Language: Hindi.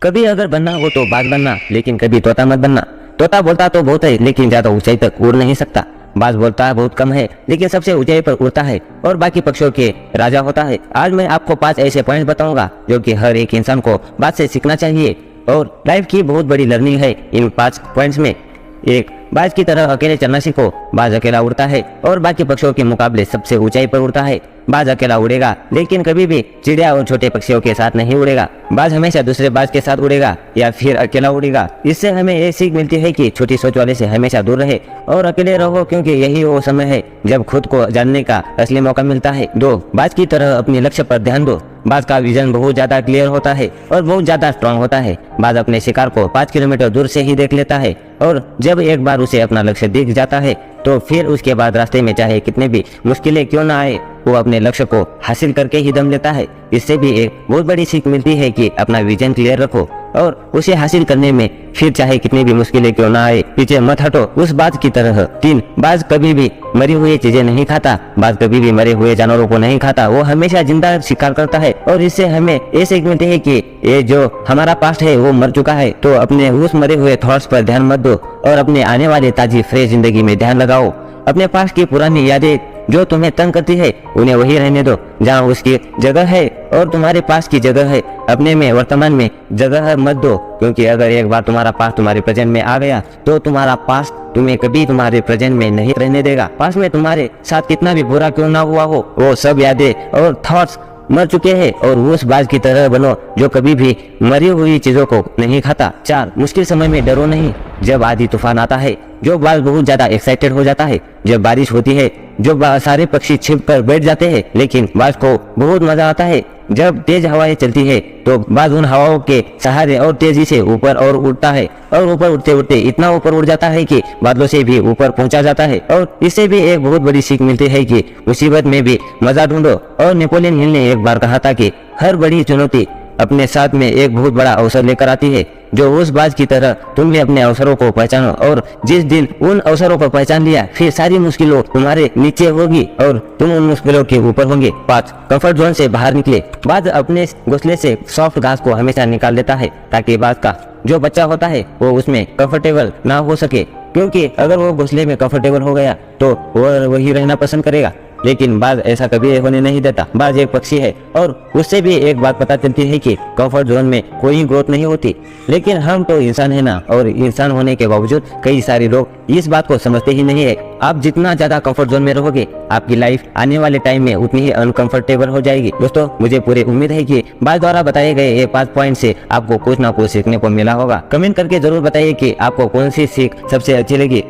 कभी अगर बनना हो तो बाज बनना, लेकिन कभी तोता मत बनना। तोता बोलता तो बहुत है, लेकिन ज्यादा ऊंचाई तक उड़ नहीं सकता। बाज बोलता बहुत कम है, लेकिन सबसे ऊंचाई पर उड़ता है और बाकी पक्षियों के राजा होता है। आज मैं आपको 5 ऐसे पॉइंट्स बताऊंगा जो कि हर एक इंसान को बाज से सीखना चाहिए और लाइफ की बहुत बड़ी लर्निंग है इन 5 पॉइंट्स में। 1, बाज की तरह अकेले चलना सीखो। बाज अकेला उड़ता है और बाकी पक्षियों के मुकाबले सबसे ऊंचाई पर उड़ता है। बाज अकेला उड़ेगा, लेकिन कभी भी चिड़िया और छोटे पक्षियों के साथ नहीं उड़ेगा। बाज हमेशा दूसरे बाज के साथ उड़ेगा या फिर अकेला उड़ेगा। इससे हमें ये सीख मिलती है कि छोटी सोच वाले से हमेशा दूर रहे और अकेले रहो, क्योंकि यही वो समय है जब खुद को जानने का असली मौका मिलता है। 2, बाज की तरह अपने लक्ष्य पर ध्यान दो। बाज का विजन बहुत ज्यादा क्लियर होता है और बहुत ज्यादा स्ट्रांग होता है। बाज अपने शिकार को 5 किलोमीटर दूर से ही देख लेता है और जब एक बार उसे अपना लक्ष्य दिख जाता है तो फिर उसके बाद रास्ते में चाहे कितने भी मुश्किलें क्यों ना आए, वो अपने लक्ष्य को हासिल करके ही दम लेता है। इससे भी एक बहुत बड़ी सीख मिलती है कि अपना विजन क्लियर रखो और उसे हासिल करने में फिर चाहे कितनी भी मुश्किलें क्यों ना आए, पीछे मत हटो उस बाज की तरह। 3, बाज कभी भी मरी हुई चीजें नहीं खाता। बाज कभी भी मरे हुए जानवरों को नहीं खाता, वो हमेशा जिंदा शिकार करता है और इससे हमें ये सीख मिलती है कि ये जो हमारा पास्ट है वो मर चुका है, तो अपने उस मरे हुए थॉट्स पर ध्यान मत दो और अपने आने वाले ताजी फ्रेश जिंदगी में ध्यान लगाओ। अपने पास्ट की पुरानी यादें जो तुम्हें तंग करती है उन्हें वही रहने दो जहाँ उसकी जगह है और तुम्हारे पास की जगह है। अपने में वर्तमान में जगह मत दो, क्योंकि अगर एक बार तुम्हारा पास तुम्हारे प्रेजेंट में आ गया तो तुम्हारा पास तुम्हें कभी तुम्हारे प्रेजेंट में नहीं रहने देगा। पास में तुम्हारे साथ कितना भी बुरा क्यों ना हुआ हो, वो सब यादें और थॉट्स मर चुके हैं और उस बाज की तरह बनो जो कभी भी मरी हुई चीजों को नहीं खाता। 4, मुश्किल समय में डरो नहीं। जब आधी तूफान आता है, जो बाज बहुत ज्यादा एक्साइटेड हो जाता है। जब बारिश होती है, जो सारे पक्षी छिप कर बैठ जाते हैं, लेकिन बाज को बहुत मजा आता है। जब तेज हवाएं चलती है तो बाज उन हवाओं के सहारे और तेजी से ऊपर और उड़ता है और ऊपर उड़ते उड़ते इतना ऊपर उड़ जाता है कि बादलों से भी ऊपर पहुंचा जाता है। और इससे भी एक बहुत बड़ी सीख मिलती है कि मुसीबत में भी मजा ढूंढो। और नेपोलियन हिल ने एक बार कहा था कि हर बड़ी चुनौती अपने साथ में एक बहुत बड़ा अवसर लेकर आती है। जो उस बाज की तरह तुम भी अपने अवसरों को पहचानो और जिस दिन उन अवसरों को पहचान लिया फिर सारी मुश्किलों तुम्हारे नीचे होगी और तुम उन मुश्किलों के ऊपर होंगे। 5, कंफर्ट जोन से बाहर निकले। बाज अपने घोंसले से सॉफ्ट घास को हमेशा निकाल देता है ताकि बाज का जो बच्चा होता है वो उसमें कंफर्टेबल ना हो सके, क्योंकि अगर वो घोंसले में कंफर्टेबल हो गया तो वो वही रहना पसंद करेगा। लेकिन बाज ऐसा कभी होने नहीं देता। बाज एक पक्षी है और उससे भी एक बात पता चलती है कि कंफर्ट जोन में कोई ग्रोथ नहीं होती। लेकिन हम तो इंसान है ना, और इंसान होने के बावजूद कई सारे लोग इस बात को समझते ही नहीं है। आप जितना ज्यादा कंफर्ट जोन में रहोगे आपकी लाइफ आने वाले टाइम में उतनी ही अनकंफर्टेबल हो जाएगी। दोस्तों, मुझे पूरी उम्मीद है कि बाज द्वारा बताए गए ये 5 पॉइंट से आपको कुछ ना कुछ सीखने को मिला होगा। कमेंट करके जरूर बताइए कि आपको कौन सी सीख सबसे अच्छी लगी।